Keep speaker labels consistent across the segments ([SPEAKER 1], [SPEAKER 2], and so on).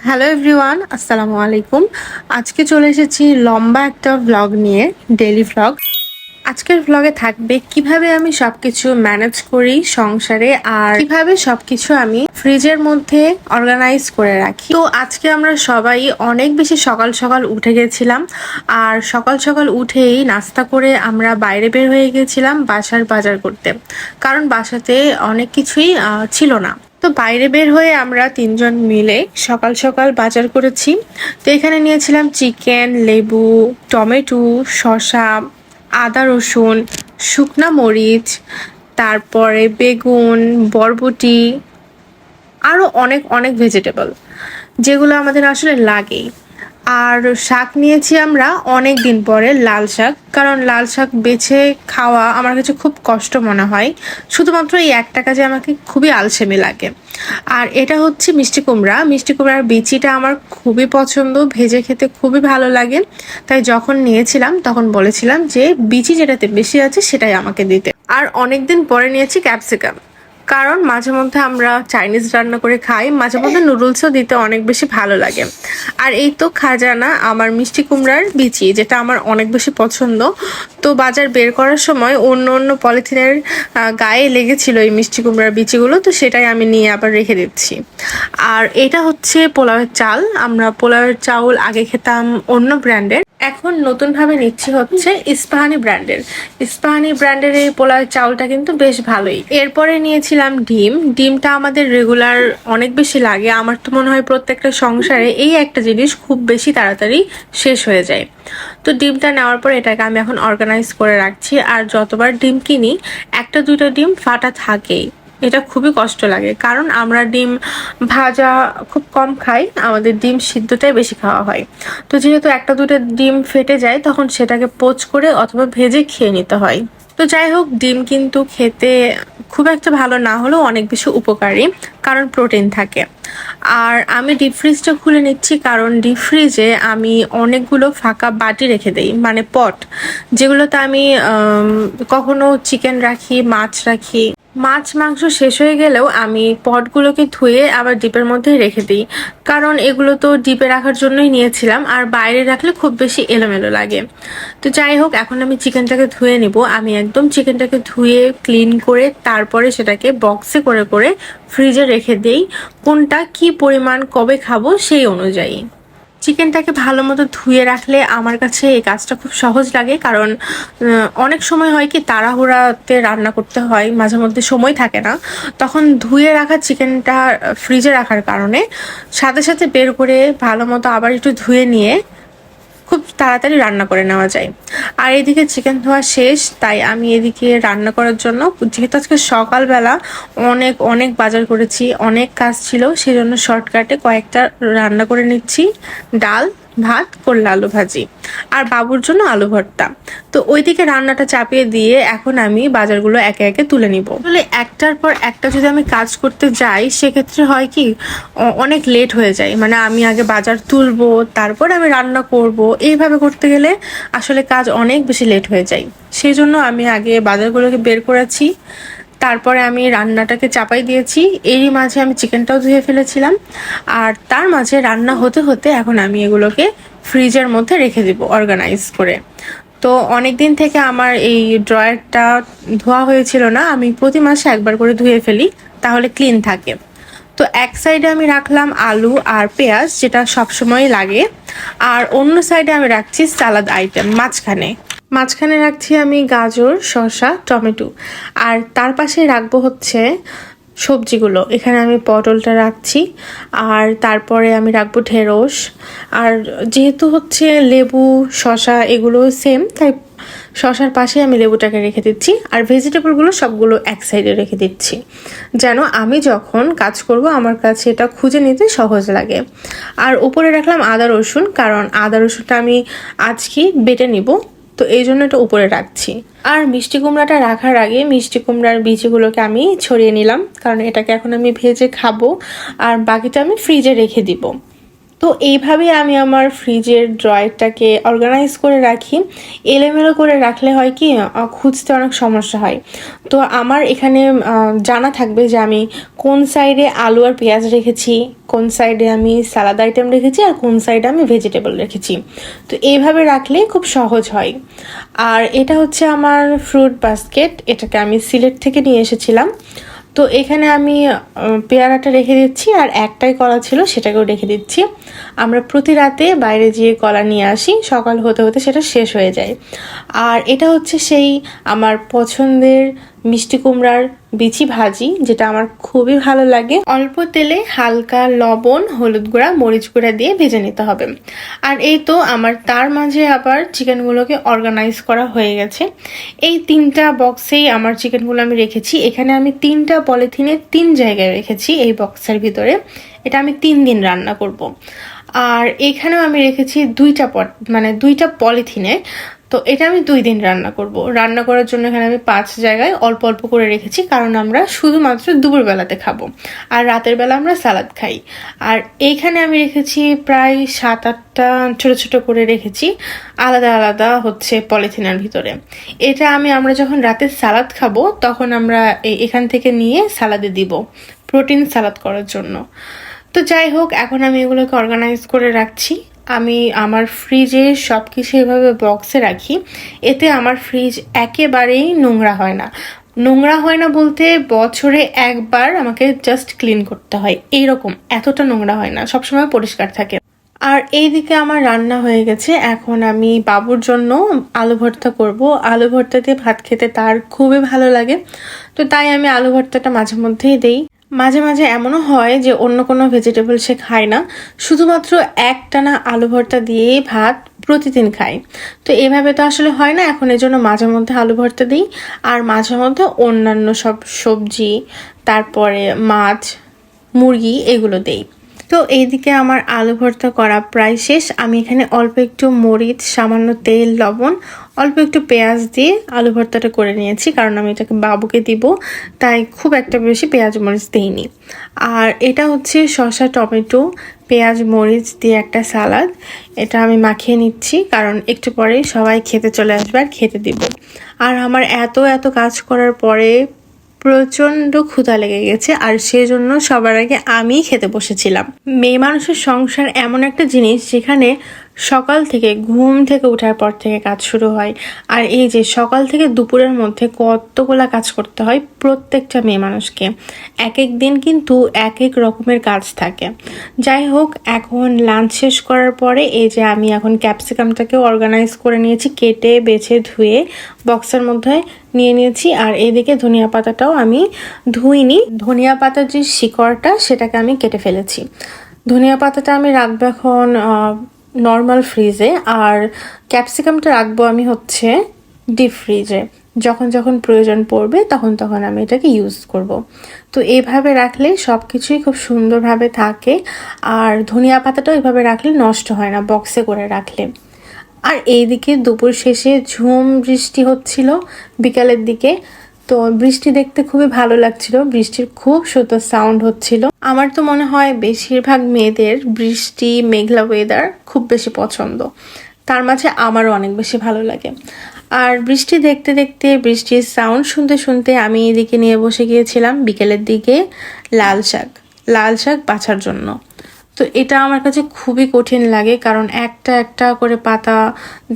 [SPEAKER 1] Hello everyone, আসসালামু আলাইকুম। আজকে চলে এসেছি লম্বা একটা ভ্লগ নিয়ে, ডেইলি ভ্লগ। আজকের ভ্লগে থাকবে কিভাবে আমি সবকিছু ম্যানেজ করি সংসারে, আর কিভাবে সবকিছু আমি ফ্রিজের মধ্যে অর্গানাইজ করে রাখি। তো আজকে আমরা সবাই অনেক বেশি সকাল সকাল উঠে গেছিলাম, আর সকাল সকাল উঠেই নাস্তা করে আমরা বাইরে বের হয়ে গেছিলাম বাসার বাজার করতে, কারণ বাসাতে অনেক কিছুই ছিল না। তো বাইরে বের হয়ে আমরা তিনজন মিলে সকাল সকাল বাজার করেছি। তো এখানে নিয়েছিলাম চিকেন, লেবু, টমেটো, শসা, আদা রসুন, শুকনা মরিচ, তারপরে বেগুন, বরবটি, আরও অনেক অনেক ভেজিটেবল যেগুলো আমাদের আসলে লাগেই। আর শাক নিয়েছি আমরা অনেক দিন পরে, লাল শাক, কারণ লাল শাক বেছে খাওয়া আমার কাছে খুব কষ্ট মনে হয়। শুধুমাত্র এই একটা কাজে আমাকে খুবই আলসেমি লাগে। আর এটা হচ্ছে মিষ্টি কুমড়া। মিষ্টি কুমড়ার বিচিটা আমার খুবই পছন্দ, ভেজে খেতে খুবই ভালো লাগে। তাই যখন নিয়েছিলাম তখন বলেছিলাম যে বিচি যেটাতে বেশি আছে সেটাই আমাকে দিতে। আর অনেকদিন পরে নিয়েছি ক্যাপসিকাম, কারণ মাঝে মধ্যে আমরা চাইনিজ রান্না করে খাই, মাঝে মধ্যে নুডলসও দিতে অনেক বেশি ভালো লাগে। আর এই তো খাজানা আমার মিষ্টি কুমড়ার বিচি, যেটা আমার অনেক বেশি পছন্দ। তো বাজার বের করার সময় অন্য অন্য পলিথিনের গায়ে লেগেছিল এই মিষ্টি কুমড়ার বিচিগুলো, তো সেটাই আমি নিয়ে আবার রেখে দিচ্ছি। আর এটা হচ্ছে পোলাওয়ের চাল। আমরা পোলাওয়ের চাউল আগে খেতাম অন্য ব্র্যান্ডের, এখন নতুনভাবে নিচ্ছি হচ্ছে ইস্পাহানি ব্র্যান্ডের। ইস্পাহানি ব্র্যান্ডের এই পোলাওয়ের চাউলটা কিন্তু বেশ ভালোই। এরপরে নিয়েছিলাম ডিম। ডিমটা আমাদের রেগুলার অনেক বেশি লাগে। আমার তো মনে হয় প্রত্যেকটা সংসারে এই একটা জিনিস খুব বেশি তাড়াতাড়ি শেষ হয়ে যায়। তো ডিমটা নেওয়ার পর এটাকে আমি এখন অর্গানাইজ করে রাখছি। আর যতবার ডিম কিনি একটা দুটো ডিম ফাটা থাকেই, এটা খুবই কষ্ট লাগে, কারণ আমরা ডিম ভাজা খুব কম খাই, আমাদের ডিম সিদ্ধটাই বেশি খাওয়া হয়। তো যেহেতু একটা দুটো ডিম ফেটে যায়, তখন সেটাকে পোচ করে অথবা ভেজে খেয়ে নিতে হয়। তো যাই হোক, ডিম কিন্তু খেতে খুব একটা ভালো না হলেও অনেক বেশি উপকারী, কারণ প্রোটিন থাকে। আর আমি ডিপ ফ্রিজটা খুলে নিচ্ছি, কারণ ডিপ ফ্রিজে আমি অনেকগুলো ফাঁকা বাটি রেখে দেই, মানে পট, যেগুলোতে আমি কখনো চিকেন রাখি, মাছ রাখি। মাছ মাংস শেষ হয়ে গেলেও আমি পটগুলোকে ধুয়ে আবার ডিপের মধ্যে রেখে দিই, কারণ এগুলো তো ডিপে রাখার জন্যই নিয়েছিলাম, আর বাইরে রাখলে খুব বেশি এলোমেলো লাগে। তো যাই হোক, এখন আমি চিকেনটাকে ধুয়ে নিব। আমি একদম চিকেনটাকে ধুয়ে ক্লিন করে তারপরে সেটাকে বক্সে করে করে ফ্রিজে রেখে দিই, কোনটা কি পরিমাণ কবে খাবো সেই অনুযায়ী। চিকেনটাকে ভালো মতো ধুয়ে রাখলে আমার কাছে এই কাজটা খুব সহজ লাগে, কারণ অনেক সময় হয় কি তাড়াহুড়াতে রান্না করতে হয়, মাঝে মধ্যে সময় থাকে না, তখন ধুয়ে রাখা চিকেনটা ফ্রিজে রাখার কারণে সাথে সাথে বের করে ভালো মতো আবার একটু ধুয়ে নিয়ে খুব তাড়াতাড়ি রান্না করে নেওয়া যায়। আর এদিকে চিকেন ধোয়া শেষ, তাই আমি এদিকে রান্না করার জন্য, যেহেতু আজকে সকালবেলা অনেক অনেক বাজার করেছি, অনেক কাজ ছিল, সেজন্য শর্টকাটে কয়েকটা রান্না করে নিচ্ছি। ডাল, ভাত, করলা আলু ভাজি, আর বাবুর জন্য আলু ভর্তা। তো ওইদিকে রান্নাটা চাপিয়ে দিয়ে এখন আমি বাজারগুলো একে একে তুলে নিব। আসলে একটার পর একটা যদি আমি কাজ করতে যাই, সেক্ষেত্রে হয় কি অনেক লেট হয়ে যায়। মানে আমি আগে বাজার তুলবো, তারপর আমি রান্না করব, এইভাবে করতে গেলে আসলে কাজ অনেক বেশি লেট হয়ে যায়। সেই জন্য আমি আগে বাজারগুলোকে বের করেছি, তারপরে আমি রান্নাটাকে চাপাই দিয়েছি। এরই মাঝে আমি চিকেনটাও ধুয়ে ফেলেছিলাম, আর তার মাঝে রান্না হতে হতে এখন আমি এগুলোকে ফ্রিজের মধ্যে রেখে দিব অর্গানাইজ করে। তো অনেক দিন থেকে আমার এই ড্রয়ারটা ধোয়া হয়েছিল না, আমি প্রতি মাসে একবার করে ধুয়ে ফেলি, তাহলে ক্লিন থাকে। তো এক সাইডে আমি রাখলাম আলু আর পেঁয়াজ, যেটা সবসময় লাগে, আর অন্য সাইডে আমি রাখছি সালাদ আইটেম। মাঝখানে রাখছি আমি গাজর, শসা, টমেটো, আর তার পাশে রাখবো হচ্ছে সবজিগুলো। এখানে আমি পটলটা রাখছি, আর তারপরে আমি রাখবো ঢেঁড়স। আর যেহেতু হচ্ছে লেবু, শসা এগুলো সেম, তাই শসার পাশে আমি লেবুটাকে রেখে দিচ্ছি, আর ভেজিটেবলগুলো সবগুলো এক সাইডে রেখে দিচ্ছি, যেন আমি যখন কাজ করব আমার কাছে এটা খুঁজে নিতে সহজ লাগে। আর উপরে রাখলাম আদা রসুন, কারণ আদা রসুনটা আমি আজকে বেটে নিব, তো এই জন্য এটা উপরে রাখছি। আর মিষ্টি কুমড়াটা রাখার আগে মিষ্টি কুমড়ার বীজগুলোকে আমি ছড়িয়ে নিলাম, কারণ এটাকে এখন আমি ভেজে খাবো, আর বাকিটা আমি ফ্রিজে রেখে দিব। তো এইভাবে আমি আমার ফ্রিজের ড্রয়ারটাকে অর্গানাইজ করে রাখি। এলোমেলো করে রাখলে হয় কি খুঁজতে অনেক সমস্যা হয়। তো আমার এখানে জানা থাকবে যে আমি কোন সাইডে আলু আর পেঁয়াজ রেখেছি, কোন সাইডে আমি সালাদ আইটেম রেখেছি, আর কোন সাইডে আমি ভেজিটেবল রেখেছি। তো এইভাবে রাখলে খুব সহজ হয়। আর এটা হচ্ছে আমার ফ্রুট বাস্কেট, এটাকে আমি সিলেট থেকে নিয়ে এসেছিলাম। তো এখানে আমি পেয়ারাটা রেখে দিচ্ছি, আর একটাই কলা ছিল সেটাকেও রেখে দিচ্ছি। আমরা প্রতি রাতে বাইরে গিয়ে কলা নিয়ে আসি, সকাল হতে হতে সেটা শেষ হয়ে যায়। আর এটা হচ্ছে সেই আমার পছন্দের মিষ্টি কুমড়ার বিচি ভাজি, যেটা আমার খুবই ভালো লাগে। অল্প তেলে হালকা লবণ, হলুদ গুঁড়া, মরিচ গুঁড়া দিয়ে ভেজে নিতে হবে। আর এই তো আমার তার মাঝে আবার চিকেনগুলোকে অর্গানাইজ করা হয়ে গেছে। এই 3টা বক্সেই আমার চিকেনগুলো আমি রেখেছি। এখানে আমি 3টা পলিথিনে 3 জায়গায় রেখেছি এই বক্সের ভিতরে। এটা আমি 3 দিন রান্না করব। আর এখানেও আমি রেখেছি 2টা পলিথিনে। তো এটা আমি 2 দিন রান্না করব। রান্না করার জন্য এখানে আমি 5 জায়গায় অল্প অল্প করে রেখেছি, কারণ আমরা শুধুমাত্র দুপুরবেলাতে খাবো, আর রাতের বেলা আমরা সালাদ খাই। আর এইখানে আমি রেখেছি প্রায় 7-8টা ছোট ছোট করে রেখেছি, আলাদা আলাদা হচ্ছে পলিথিনের ভিতরে। এটা আমরা যখন রাতে সালাদ খাবো তখন আমরা এখান থেকে নিয়ে সালাদে দিব, প্রোটিন সালাদ করার জন্য। তো যাই হোক, এখন আমি এগুলোকে অর্গানাইজ করে রাখছি। আমি আমার ফ্রিজে সব কিছু এভাবে বক্সে রাখি, এতে আমার ফ্রিজ একেবারেই নোংরা হয় না। নোংরা হয় না বলতে বছরে একবার আমাকে জাস্ট ক্লিন করতে হয়, এইরকম, এতটা নোংরা হয় না, সবসময় পরিষ্কার থাকে। আর এইদিকে আমার রান্না হয়ে গেছে। এখন আমি বাবুর জন্য আলু ভর্তা করব। আলু ভর্তা দিয়ে ভাত খেতে তার খুবই ভালো লাগে, তো তাই আমি আলু ভর্তাটা মাঝে মধ্যেই দেই। মাঝে মাঝে এমনও হয় যে অন্য কোনো ভেজিটেবল সে খায় না, শুধুমাত্র একটানা আলু ভর্তা দিয়েই ভাত প্রতিদিন খায়। তো এভাবে তো আসলে হয় না, এখন এর জন্য মাঝে মধ্যে আলু ভর্তা দিই, আর মাঝে মধ্যে অন্যান্য সব সবজি, তারপরে মাছ, মুরগি এগুলো দেই। তো এইদিকে আমার আলু ভর্তা করা প্রায় শেষ। আমি এখানে অল্প একটু মরিচ, সামান্য তেল, লবণ, অল্প একটু পেঁয়াজ দিয়ে আলু ভর্তাটা করে নিয়েছি, কারণ আমি এটাকে বাবুকে দিব, তাই খুব একটা বেশি পেঁয়াজ মরিচ দিইনি। আর এটা হচ্ছে শসা, টমেটো, পেঁয়াজ, মরিচ দিয়ে একটা সালাদ। এটা আমি মাখিয়ে নিচ্ছি, কারণ একটু পরেই সবাই খেতে চলে আসবে আর খেতে দিব। আর আমার এত এত কাজ করার পরে প্রচন্ড ক্ষুধা লেগে গেছে, আর সেজন্য সবার আগে আমি খেতে বসেছিলাম। মেয়ে মানুষের সংসার এমন একটা জিনিস যেখানে সকাল থেকে ঘুম থেকে ওঠার পর থেকে কাজ শুরু হয়। আর এই যে সকাল থেকে দুপুরের মধ্যে কতগুলা কাজ করতে হয় প্রত্যেকটা মেয়ে মানুষকে, এক এক দিন কিন্তু এক এক রকমের কাজ থাকে। যাই হোক, এখন লাঞ্চ শেষ করার পরে এই যে আমি এখন ক্যাপসিকামটাকে অর্গানাইজ করে নিয়েছি, কেটে বেছে ধুয়ে বক্সের মধ্যে নিয়ে নিয়েছি। আর এদিকে ধনিয়া পাতাটাও আমি ধুইনি, ধনিয়া পাতার যে শিকড়টা সেটাকে আমি কেটে ফেলেছি। ধনিয়া পাতাটা আমি রাখবো এখন নর্মাল ফ্রিজে, আর ক্যাপসিকামটা রাখবো আমি হচ্ছে ডিপ ফ্রিজে। যখন যখন প্রয়োজন পড়বে তখন তখন আমি এটাকে ইউজ করব। তো এইভাবে রাখলে সব কিছুই খুব সুন্দরভাবে থাকে, আর ধনিয়া পাতাটাও এইভাবে রাখলে নষ্ট হয় না বক্সে করে রাখলে। আর এইদিকে দুপুর শেষে ঝুম বৃষ্টি হচ্ছিল বিকালের দিকে। তো বৃষ্টি দেখতে খুবই ভালো লাগছিল, বৃষ্টির খুব সুন্দর সাউন্ড হচ্ছিল। আমার তো মনে হয় বেশিরভাগ মেয়েদের বৃষ্টি, মেঘলা ওয়েদার খুব বেশি পছন্দ, তার মাঝে আমারও অনেক বেশি ভালো লাগে। আর বৃষ্টি দেখতে দেখতে, বৃষ্টির সাউন্ড শুনতে শুনতে আমি এদিকে নিয়ে বসে গিয়েছিলাম বিকেলের দিকে লাল শাক বাছার জন্য। তো এটা আমার কাছে খুবই কঠিন লাগে, কারণ একটা একটা করে পাতা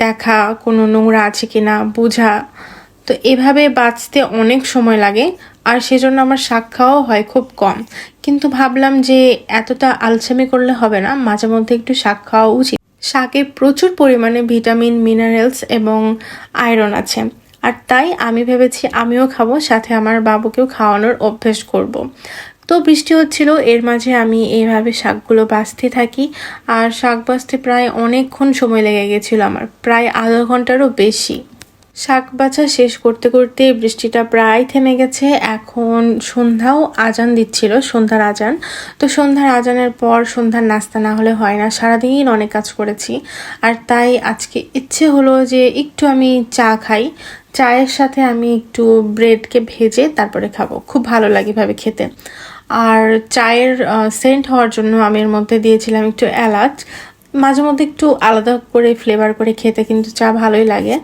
[SPEAKER 1] দেখা, কোনো নোংরা আছে কিনা বোঝা, তো এভাবে বাঁচতে অনেক সময় লাগে। আর সেজন্য আমার শাক খাওয়াও হয় খুব কম। কিন্তু ভাবলাম যে এতটা আলসেমি করলে হবে না, মাঝে মধ্যে একটু শাক খাওয়া উচিত। শাকে প্রচুর পরিমাণে ভিটামিন, মিনারেলস এবং আয়রন আছে, আর তাই আমি ভেবেছি আমিও খাবো, সাথে আমার বাবুকেও খাওয়ানোর অভ্যেস করব। তো বৃষ্টি হচ্ছিল, এর মাঝে আমি এইভাবে শাকগুলো বাছতে থাকি। আর শাক বাছতে প্রায় অনেকক্ষণ সময় লেগে গেছিল আমার, প্রায় আধা ঘন্টারও বেশি। শাক বাছা শেষ করতে করতে বৃষ্টিটা প্রায় থেমে গেছে। এখন সন্ধ্যাও আজান দিচ্ছিল, সন্ধ্যার আজান। তো সন্ধ্যার আজানের পর সন্ধ্যার নাস্তা না হলে হয় না, সারাদিন অনেক কাজ করেছি, আর তাই আজকে ইচ্ছে হলো যে একটু আমি চা খাই। চায়ের সাথে আমি একটু ব্রেডকে ভেজে তারপরে খাবো, খুব ভালো লাগে ভাবে খেতে। আর চায়ের সেন্ট হওয়ার জন্য আমি এর মধ্যে দিয়েছিলাম একটু এলাচ। মাঝে মধ্যে একটু আলাদা করে ফ্লেভার করে খেতে কিন্তু চা ভালোই লাগে,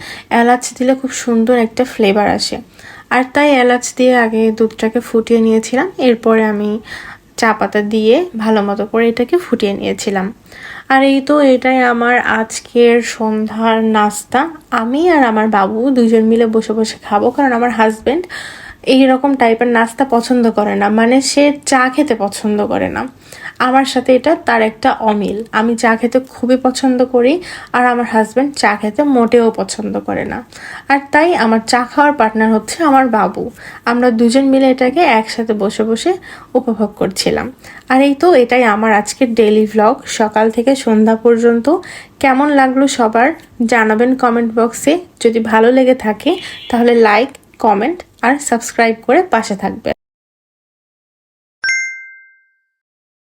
[SPEAKER 1] এলাচ দিলে খুব সুন্দর একটা ফ্লেভার আসে। আর তাই এলাচ দিয়ে আগে দুধটাকে ফুটিয়ে নিয়েছিলাম, এরপরে আমি চা পাতা দিয়ে ভালো মতো করে এটাকে ফুটিয়ে নিয়েছিলাম। আর এই তো এটাই আমার আজকের সন্ধ্যার নাস্তা। আমি আর আমার বাবু দুজন মিলে বসে বসে খাবো, কারণ আমার হাজবেন্ড এইরকম টাইপের নাস্তা পছন্দ করে না, মানে সে চা খেতে পছন্দ করে না। আমার সাথে এটা তার একটা অমিল। আমি চা খেতে খুবই পছন্দ করি, আর আমার হাজবেন্ড চা খেতে মোটেও পছন্দ করে না। আর তাই আমার চা খাওয়ার পার্টনার হচ্ছে আমার বাবু। আমরা দুজন মিলে এটাকে একসাথে বসে বসে উপভোগ করছিলাম। আর এই তো এটাই আমার আজকের ডেইলি ভ্লগ, সকাল থেকে সন্ধ্যা পর্যন্ত। কেমন লাগলো সবার জানাবেন কমেন্ট বক্সে। যদি ভালো লেগে থাকে তাহলে লাইক, কমেন্ট আর সাবস্ক্রাইব করে পাশে থাকবেন।